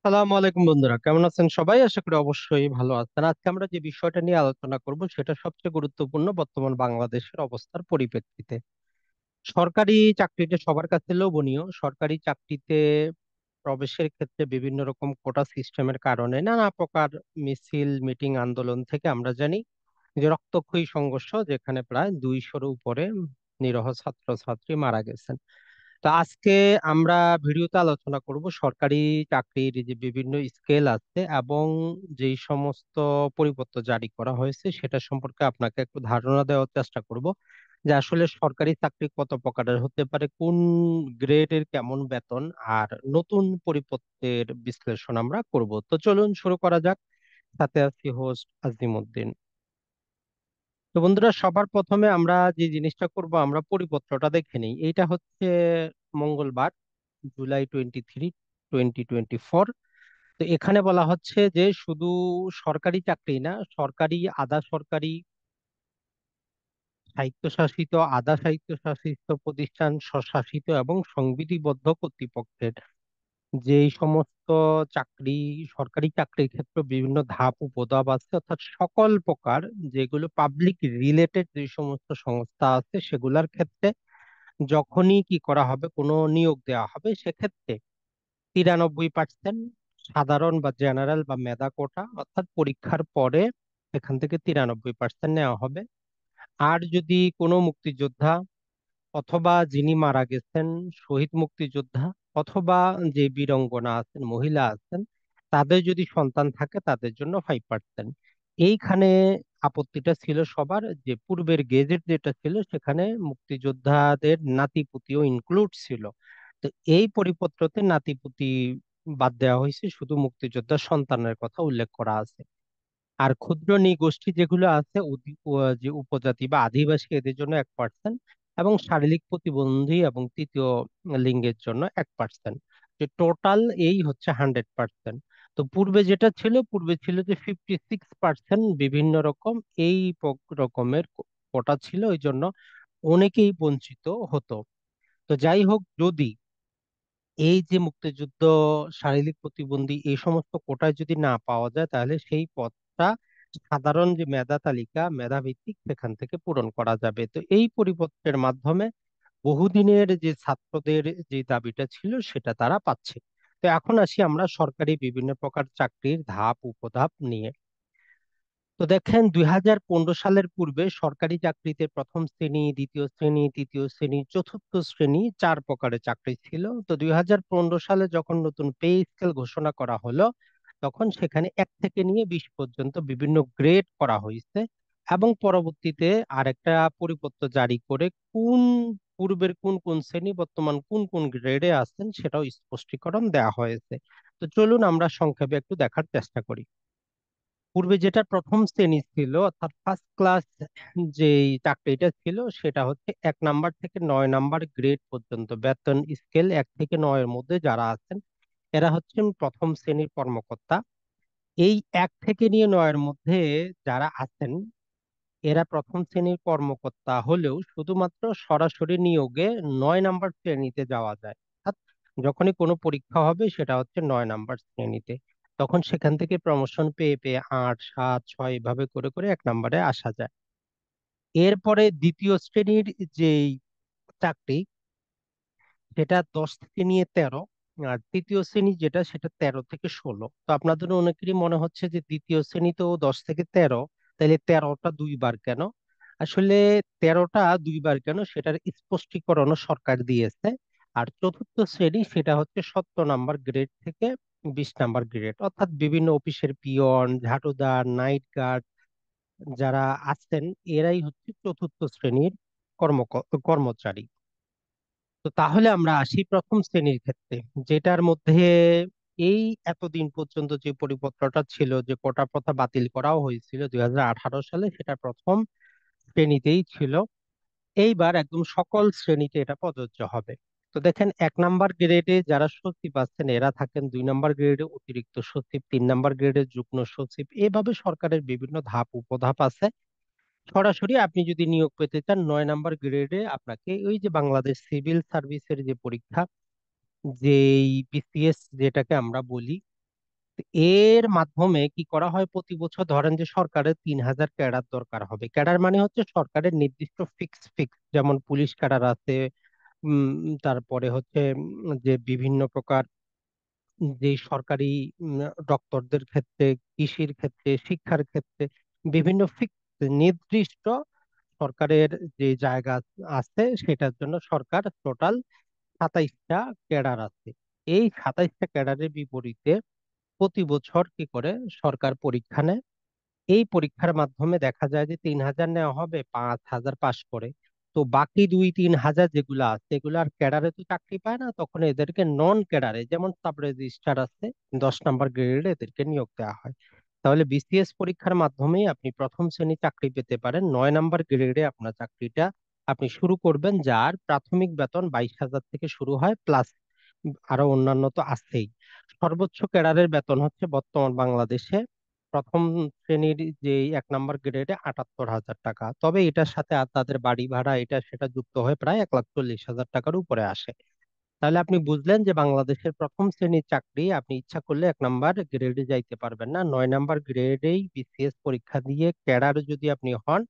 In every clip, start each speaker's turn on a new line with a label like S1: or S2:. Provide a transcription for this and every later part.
S1: আসসালামু আলাইকুম বন্ধুরা, কেমন আছেন সবাই? আশা করি অবশ্যই ভালো আছেন। আজকে আমরা যে বিষয়টা নিয়ে আলোচনা করব সেটা সবচেয়ে গুরুত্বপূর্ণ বর্তমান বাংলাদেশের অবস্থার পরিপ্রেক্ষিতে। সরকারি চাকরিটা সবার কাছে লোভনীয়। সরকারি চাকরিতে প্রবেশের ক্ষেত্রে বিভিন্ন রকম কোটা সিস্টেমের কারণে নানা প্রকার মিছিল মিটিং আন্দোলন থেকে আমরা জানি যে রক্তক্ষয়ী সংঘর্ষ, যেখানে প্রায় 200-র উপরে নিরীহ ছাত্র ছাত্রী মারা গেছেন। তো আজকে আমরা ভিডিওতে আলোচনা করব সরকারি চাকরির যে বিভিন্ন স্কেল আছে এবং যেই সমস্ত পরিপত্র জারি করা হয়েছে সেটা সম্পর্কে আপনাকে একটু ধারণা দেওয়ার চেষ্টা করব যে আসলে সরকারি চাকরি কত প্রকারের হতে পারে, কোন গ্রেডের কেমন বেতন, আর নতুন পরিপত্রের বিশ্লেষণ আমরা করব। তো চলুন শুরু করা যাক। সাথে আছি হোস্ট আজিমউদ্দিন। তো বন্ধুরা, সবার প্রথমে আমরা যে জিনিসটা করব, আমরা পরিপত্রটা দেখে নিই। এইটা হচ্ছে মঙ্গলবার, জুলাই 23, 2024। তো এখানে বলা হচ্ছে যে শুধু সরকারি চাকরি না, সরকারি, আধা সরকারি, স্বায়ত্তশাসিত, আধা স্বায়ত্তশাসিত প্রতিষ্ঠান, স্বশাসিত এবং সংবিধিবদ্ধ কর্তৃপক্ষের যেই সমস্ত চাকরি, সরকারি চাকরির ক্ষেত্রে বিভিন্ন ধাপ উপধাপ আছে, অর্থাৎ সকল প্রকার যেগুলো পাবলিক রিলেটেড যে সমস্ত সংস্থা আছে সেগুলোর ক্ষেত্রে যখনই কি করা হবে, কোনো নিয়োগ দেওয়া হবে, সেক্ষেত্রে 93% সাধারণ বা জেনারেল বা মেধা কোটা, অর্থাৎ পরীক্ষার পরে এখান থেকে 93% নেওয়া হবে। আর যদি কোনো মুক্তিযোদ্ধা অথবা যিনি মারা গেছেন শহীদ মুক্তিযোদ্ধা অথবা যে বীরাঙ্গনা আছেন, মহিলা আছেন, তাদের যদি সন্তান থাকে তাদের জন্য 5%। এইখানে আপত্তিটা ছিল সবার, যে পূর্বের গেজেট যেটা ছিল সেখানে মুক্তিযোদ্ধাদের নাতিপুতিও ইনক্লুড ছিল। তো এই পরিপত্রতে নাতিপুতি বাদ দেওয়া হয়েছে, শুধু মুক্তিযোদ্ধার সন্তানের কথা উল্লেখ করা আছে। আর ক্ষুদ্র নৃগোষ্ঠী যেগুলো আছে, যে উপজাতি বা আদিবাসী, এদের জন্য 1%, এবং শারীরিক প্রতিবন্ধী এবং তৃতীয় লিঙ্গের জন্য 1%। যে টোটাল এই হচ্ছে 100%। তো পূর্বে ছিল যে 56% বিভিন্ন রকম এই রকমের কোটা ছিল, ওই জন্য অনেকেই বঞ্চিত হতো। তো যাই হোক, যদি এই যে মুক্তিযুদ্ধ, শারীরিক প্রতিবন্ধী, এই সমস্ত কোটায় যদি না পাওয়া যায়, তাহলে সেই পদটা সাধারণ যে মেধা তালিকা, মেধা ভিত্তিক, সেখান থেকে পূরণ করা যাবে। তো এই পরিপত্রের মাধ্যমে বহুদিনের যে ছাত্রদের যে দাবিটা ছিল সেটা তারা পাচ্ছে। তো এখন আসি আমরা সরকারি বিভিন্ন প্রকার চাকরির ধাপ উপধাপ নিয়ে। তো দেখেন, 2015 সালের পূর্বে সরকারি চাকরিতে প্রথম শ্রেণী, দ্বিতীয় শ্রেণী, তৃতীয় শ্রেণী, চতুর্থ শ্রেণী, 4 প্রকারের চাকরি ছিল। তো 2015 সালে যখন নতুন পে স্কেল ঘোষণা করা হলো, তখন সেখানে 1 থেকে নিয়ে 20 পর্যন্ত বিভিন্ন গ্রেড করা হয়েছে। এবং পরবর্তীতে আরেকটা পরিপত্র জারি করে পূর্বের কোন কোন শ্রেণী বর্তমান কোন কোন গ্রেডে আছেন সেটাও স্পষ্টীকরণ দেওয়া হয়েছে। তো চলুন আমরা সংক্ষেপে একটু দেখার চেষ্টা করি। পূর্বে যেটা প্রথম শ্রেণী ছিল, অর্থাৎ ফার্স্ট ক্লাস, যে চাকরিটা ছিল সেটা হচ্ছে 1 নাম্বার থেকে 9 নাম্বার গ্রেড পর্যন্ত বেতন স্কেল 1 থেকে 9-এর মধ্যে যারা আছেন এরা হচ্ছেন প্রথম শ্রেণীর কর্মকর্তা। এই 1 থেকে নিয়ে 9-এর মধ্যে যারা আছেন এরা প্রথম শ্রেণীর কর্মকর্তা হলেও শুধুমাত্র সরাসরি নিয়োগে 9 নাম্বার শ্রেণীতে যাওয়া যায়। অর্থাৎ যখনই কোনো পরীক্ষা হবে সেটা হচ্ছে 9 নাম্বার শ্রেণীতে, তখন সেখান থেকে প্রমোশন পেয়ে পেয়ে 8, 7, 6 এভাবে করে করে 1 নাম্বারে আসা যায়। এরপরে দ্বিতীয় শ্রেণীর যেই চাকরি, সেটা 10 থেকে নিয়ে 13। আর তৃতীয় শ্রেণী যেটা, সেটা 13 থেকে 16। তো আপনাদের অনেকেরই মনে হচ্ছে যে দ্বিতীয় শ্রেণী তো 10 থেকে 13, তাহলে 13টা 2 বার কেন? আসলে 13টা 2 বার কেন সেটার স্পষ্টীকরণও সরকার দিয়েছে। আর চতুর্থ শ্রেণী সেটা হচ্ছে 17 নাম্বার গ্রেড থেকে 20 নাম্বার গ্রেড, অর্থাৎ বিভিন্ন অফিসের পিয়ন, ঝাড়ুদার, নাইট গার্ড যারা আছেন এরাই হচ্ছে চতুর্থ শ্রেণীর কর্মচারী। তো তাহলে আমরা আসি প্রথম শ্রেণীর ক্ষেত্রে, যেটার মধ্যে এই এতদিন পর্যন্ত যে পরিপত্রটা ছিল, যে কোটা প্রথা বাতিল করাও হয়েছিল 2018 সালে, সেটা প্রথম শ্রেণীতেই ছিল। এইবার একদম সকল শ্রেণীতে এটা প্রযোজ্য হবে। তো দেখেন, 1 নাম্বার গ্রেডে যারা সচিব আছেন এরা থাকেন, 2 নাম্বার গ্রেডে অতিরিক্ত সচিব, 3 নাম্বার গ্রেডে যুগ্ম সচিব, এভাবে সরকারের বিভিন্ন ধাপ উপধাপ আছে। সরাসরি আপনি যদি নিয়োগ পেতে চান 9 নাম্বার গ্রেডে, আপনাকে ওই যে বাংলাদেশ সিভিল সার্ভিসের যে পরীক্ষা, যেই বিসিএস যেটাকে আমরা বলি, এর মাধ্যমে কি করা হয়, প্রতি বছর ধরেন যে সরকারের 3,000 ক্যাডার দরকার হবে। ক্যাডার মানে হচ্ছে সরকারের নির্দিষ্ট ফিক্স ফিক্স, যেমন পুলিশ ক্যাডার আছে, তারপরে হচ্ছে যে বিভিন্ন প্রকার যে সরকারি ডক্টরদের ক্ষেত্রে, কৃষির ক্ষেত্রে, শিক্ষার ক্ষেত্রে বিভিন্ন ফিক্স নির্দিষ্ট সরকারের যে জায়গা আছে, সেটার জন্য সরকার টোটাল 27টা ক্যাডার আছে। এই 27টা ক্যাডারের বিপরীতে প্রতি বছর কি করে সরকার পরীক্ষা নেয়। এই পরীক্ষার মাধ্যমে দেখা যায় যে 3,000 নেওয়া হবে, 5,000 পাশ করে। তো বাকি 2-3 হাজার যেগুলো আছে, এগুলো আর ক্যাডারে তো চাকরি পায় না, তখন এদেরকে নন ক্যাডারে, যেমন সাব রেজিস্ট্রার আছে 10 নম্বর গ্রেডে, এদেরকে নিয়োগ দেওয়া হয়। তাহলে বিসিএস পরীক্ষার মাধ্যমেই আপনি প্রথম শ্রেণী চাকরি পেতে পারেন। 9 নম্বর গ্রেডে আপনার চাকরিটা আপনি শুরু করবেন, যার প্রাথমিক বেতন 22,000 থেকে শুরু হয়, প্লাস আরো অন্যান্য তো আছেই। সর্বোচ্চ ক্যাডারের বেতন হচ্ছে বর্তমান বাংলাদেশে প্রথম শ্রেণীর যে 1 নম্বর গ্রেডে 78,000 টাকা। তবে এটার সাথে আর তাদের বাড়ি ভাড়া এটা সেটা যুক্ত হয়ে প্রায় 1,40,000 টাকার উপরে আসে। তাহলে আপনি বুঝলেন যে বাংলাদেশের প্রথম শ্রেণীর চাকরি আপনি ইচ্ছা করলে 1 নম্বর গ্রেডে যাইতে পারবেন না, 9 নম্বর গ্রেডেই বিসিএস পরীক্ষা দিয়ে ক্যাডার যদি আপনি হন,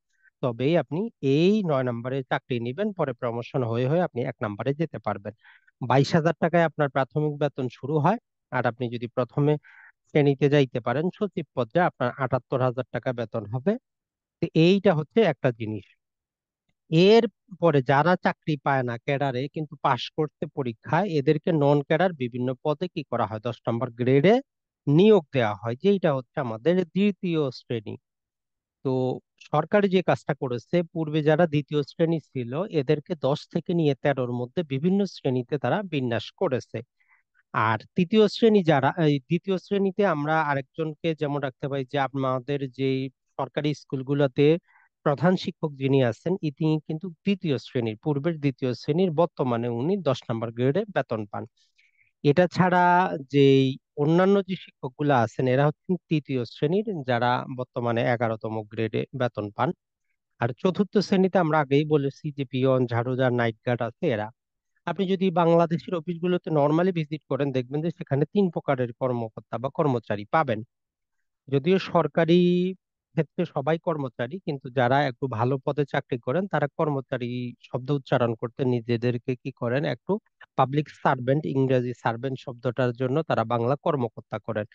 S1: তবেই আপনি এই 9 নম্বরের চাকরি নেবেন, পরে প্রমোশন হয়ে হয়ে আপনি 1 নম্বরে যেতে পারবেন। 22,000 টাকায় আপনার প্রাথমিক বেতন শুরু হয়। আর আপনি যদি প্রথমে শ্রেণীতে যাইতে পারেন সচিব পর্যায়ে, আপনার 78,000 টাকা বেতন হবে। তো এইটা হচ্ছে একটা জিনিস। এর পরে যারা চাকরি পায় না ক্যাডারে কিন্তু পাশ করতে পরীক্ষায়, এদেরকে নন ক্যাডার বিভিন্ন পদে কি করা হয়, 10 নম্বর গ্রেডে নিয়োগ দেওয়া হয়, যেটা হচ্ছে আমাদের দ্বিতীয় শ্রেণী। তো সরকার যে কাজটা করেছে, পূর্বে যারা দ্বিতীয় শ্রেণী ছিল এদেরকে 10 থেকে নিয়ে 13-র মধ্যে বিভিন্ন শ্রেণীতে তারা বিন্যাস করেছে। আর তৃতীয় শ্রেণী যারা, এই দ্বিতীয় শ্রেণীতে আমরা আরেকজনকে যেমন রাখতে পারি, যে আমাদের যে সরকারি স্কুলগুলোতে প্রধান শিক্ষক যিনি আছেন, তিনি কিন্তু দ্বিতীয় শ্রেণীর, পূর্বের দ্বিতীয় শ্রেণীর, বর্তমানে উনি 10 নম্বর গ্রেডে বেতন পান। এটা ছাড়া যে অন্যান্য যে শিক্ষকগুলো আছেন, এরা হচ্ছেন তৃতীয় শ্রেণীর, যারা বর্তমানে 11তম গ্রেডে বেতন পান। আর চতুর্থ শ্রেণীতে আমরা আগেই বলেছি যে পিয়ন, ঝাড়ুদার, নাইট গার্ড আছে এরা। আপনি যদি বাংলাদেশের অফিসগুলোতে নর্মালি ভিজিট করেন, দেখবেন যে সেখানে 3 প্রকারের কর্মকর্তা বা কর্মচারী পাবেন। যদিও সরকারি ক্ষেত্রে সবাই কর্মচারী, কিন্তু যারা একটু ভালো পদে চাকরি করেন তারা কর্মচারী শব্দ উচ্চারণ করতে নিজেদেরকে কি করেন, একটু পাবলিক সার্ভেন্ট, ইংরেজি সার্ভেন্ট শব্দটার জন্য তারা বাংলা কর্মকর্তা করেন।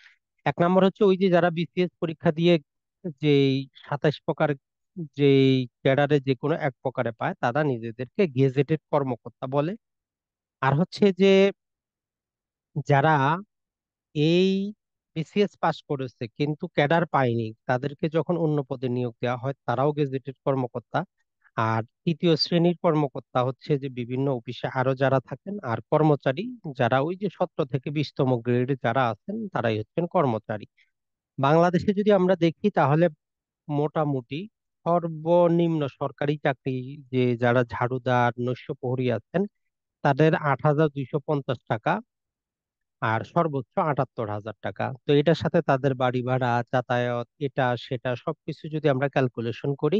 S1: 1 নম্বর হচ্ছে ওই যে যারা বিসিএস পরীক্ষা দিয়ে যেই 27 প্রকার যেই ক্যাডারে যে কোনো এক প্রকারে পায়, তারা নিজেদেরকে গেজেটেড কর্মকর্তা বলে। আর হচ্ছে যে যারা এই বিসিএস পাস করেছে কিন্তু ক্যাডার পায়নি, তাদেরকে যখন অন্য পদে নিয়োগ দেওয়া হয় তারাও গেজেটেড কর্মকর্তা। আর তৃতীয় শ্রেণীর কর্মকর্তা হচ্ছে যে বিভিন্ন অফিসে আরো যারা থাকেন, আর কর্মচারী যারা ওই যে 17 থেকে 20তম গ্রেডে যারা আছেন তারাই হচ্ছেন কর্মচারী। বাংলাদেশে যদি আমরা দেখি তাহলে মোটামুটি সর্বনিম্ন সরকারি চাকরি, যে যারা ঝাড়ুদার, নৈশ প্রহরী আছেন, তাদের 8,250 টাকা, আর সর্বোচ্চ 78,000 টাকা। তো এটার সাথে তাদের বাড়ি ভাড়া, যাতায়াত, এটা সেটা সবকিছু যদি আমরা ক্যালকুলেশন করি,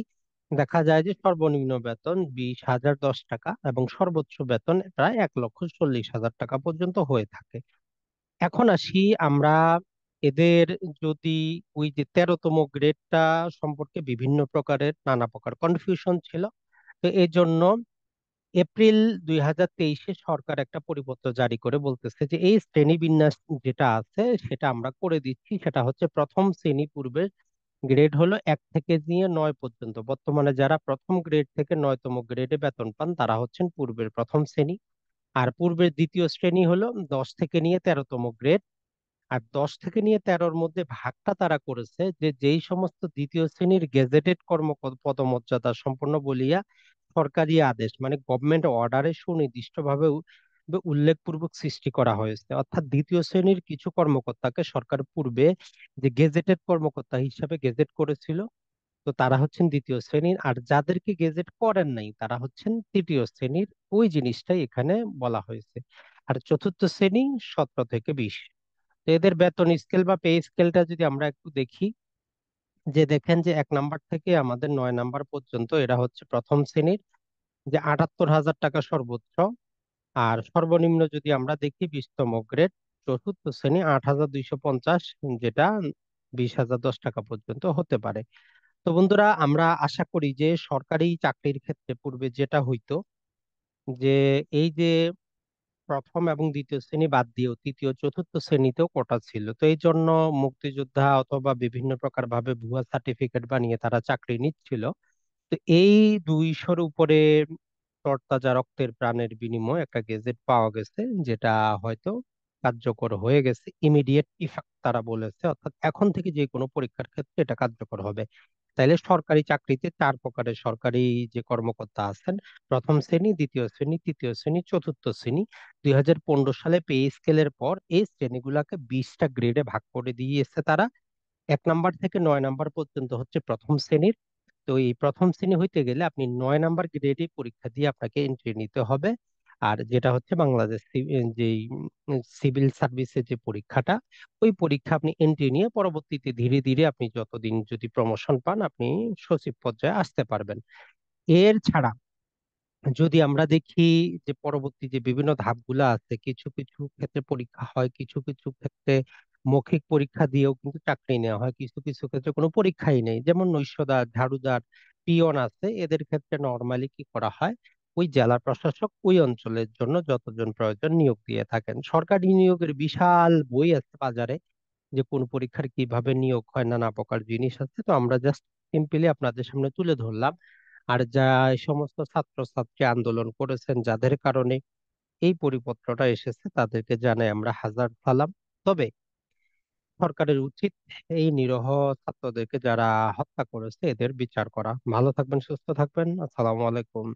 S1: দেখা যায় যে সর্বনিম্ন বেতন 20,010 টাকা এবং সর্বোচ্চ বেতন প্রায় 1,40,000 টাকা পর্যন্ত হয়ে থাকে। এখন আসি আমরা এদের, যদি ওই যে 13তম গ্রেডটা সম্পর্কে বিভিন্ন প্রকারের নানা প্রকার কনফিউশন ছিল, তো এই জন্য এপ্রিল 2023-এ সরকার একটা পরিপত্র জারি করে বলতেছে যে এই শ্রেণীবিন্যাস যেটা আছে সেটা আমরা করে দিচ্ছি। সেটা হচ্ছে প্রথম শ্রেণী পূর্বের গ্রেড হলো 1 থেকে নিয়ে 9 পর্যন্ত। বর্তমানে যারা প্রথম গ্রেড থেকে 9তম গ্রেডে বেতন পান তারা হচ্ছেন পূর্বের প্রথম শ্রেণী। আর পূর্বের দ্বিতীয় শ্রেণী হলো 10 থেকে নিয়ে 13তম গ্রেড। আর 10 থেকে নিয়ে 13-র মধ্যে ভাগটা তারা করেছে যে যেই সমস্ত দ্বিতীয় শ্রেণীর গেজেটেড পদমর্যাদা সম্পন্ন বলিয়া সরকারি আদেশ মানে গভর্নমেন্ট অর্ডারে সুনির্দিষ্টভাবে উল্লেখপূর্বক সৃষ্টি করা হয়েছে। অর্থাৎ দ্বিতীয় শ্রেণীর কিছু কর্মকর্তাকে সরকার পূর্বে যে গেজেটেড কর্মকর্তা হিসাবে গেজেট করেছিল, তো তারা হচ্ছেন দ্বিতীয় শ্রেণীর। আর যাদেরকে গেজেট করেন নাই তারা হচ্ছেন তৃতীয় শ্রেণীর। ওই জিনিসটাই এখানে বলা হয়েছে। আর চতুর্থ শ্রেণী 17 থেকে 20। তো এদের বেতন স্কেল বা পে স্কেলটা যদি আমরা একটু দেখি, যে দেখেন যে 1 নাম্বার থেকে আমাদের 9 নাম্বার পর্যন্ত এরা হচ্ছে প্রথম শ্রেণীর, যে 78,000 টাকা সর্বোচ্চ। আর সর্বনিম্ন যদি আমরা দেখি 20তম গ্রেড চতুর্থ শ্রেণী 8,250, যেটা 20,010 টাকা পর্যন্ত হতে পারে। তো বন্ধুরা, আমরা আশা করি যে সরকারি চাকরির ক্ষেত্রে পূর্বে যেটা হইতো, যে এই যে প্রথম এবং দ্বিতীয় শ্রেণী বাদ দিয়েও তৃতীয় চতুর্থ শ্রেণীতেও কোটা ছিল, তো এই জন্য মুক্তিযোদ্ধা অথবা বিভিন্ন প্রকার ভাবে ভুয়া সার্টিফিকেট বানিয়ে তারা চাকরি নিচ্ছিল। তো এই 200-র উপরে তরতাজা রক্তের প্রাণের বিনিময়ে একটা গেজেট পাওয়া গেছে, যেটা হয়তো কার্যকর হয়ে গেছে, ইমিডিয়েট ইফেক্ট তারা বলেছে, অর্থাৎ এখন থেকে যে কোনো পরীক্ষার ক্ষেত্রে এটা কার্যকর হবে। তাইলে সরকারি চাকরিতে 4 প্রকারের সরকারি যে কর্মকর্তা আছেন, প্রথম শ্রেণী, দ্বিতীয় শ্রেণী, তৃতীয় শ্রেণী, চতুর্থ শ্রেণী, 2015 সালে পে স্কেলের পর এই শ্রেণীগুলোকে 20টা গ্রেডে ভাগ করে দিয়েছে তারা। 1 নাম্বার থেকে 9 নাম্বার পর্যন্ত হচ্ছে প্রথম শ্রেণীর। তো এই প্রথম শ্রেণী হইতে গেলে আপনি 9 নাম্বার গ্রেডে পরীক্ষা দিয়ে আপনাকে এন্ট্রি নিতে হবে। আর যেটা হচ্ছে বাংলাদেশ যেই সিভিল সার্ভিসের যে পরীক্ষাটা, ওই পরীক্ষা আপনি এন্ট্রি নিয়ে পরবর্তীতে ধীরে ধীরে আপনি যতদিন যদি প্রমোশন পান, আপনি সচিব পর্যায়ে আসতে পারবেন। এর ছাড়া যদি আমরা দেখি যে পরবর্তী যে বিভিন্ন ধাপগুলো আছে, কিছু কিছু ক্ষেত্রে পরীক্ষা হয়, কিছু কিছু ক্ষেত্রে মৌখিক পরীক্ষা দিয়েও কিন্তু চাকরি নেওয়া হয়, কিছু কিছু ক্ষেত্রে কোনো পরীক্ষাই নেই। যেমন নৈশদার, ঝাড়ুদার, পিয়ন আছে, এদের ক্ষেত্রে নর্মালি কি করা হয়, ওই জেলা প্রশাসক ওই অঞ্চলের জন্য যতজন প্রয়োজন নিয়োগ দিয়ে থাকেন। সরকারি নিয়োগের বিশাল বই আছে বাজারে, যে কোন পরীক্ষার কিভাবে নিয়োগ হয়, নানা প্রকার জিনিস আছে। তো আমরা জাস্ট সিম্পলি আপনাদের সামনে তুলে ধরলাম। আর যা এই সমস্ত ছাত্রছাত্রী আন্দোলন করেছেন, যাদের কারণে এই পরিপত্রটা এসেছে, তাদেরকে জানাই আমরা হাজার সালাম। তবে সরকারের উচিত এই নিরীহ ছাত্রদেরকে যারা হত্যা করেছে এদের বিচার করা। ভালো থাকবেন, সুস্থ থাকবেন। আসসালামু আলাইকুম।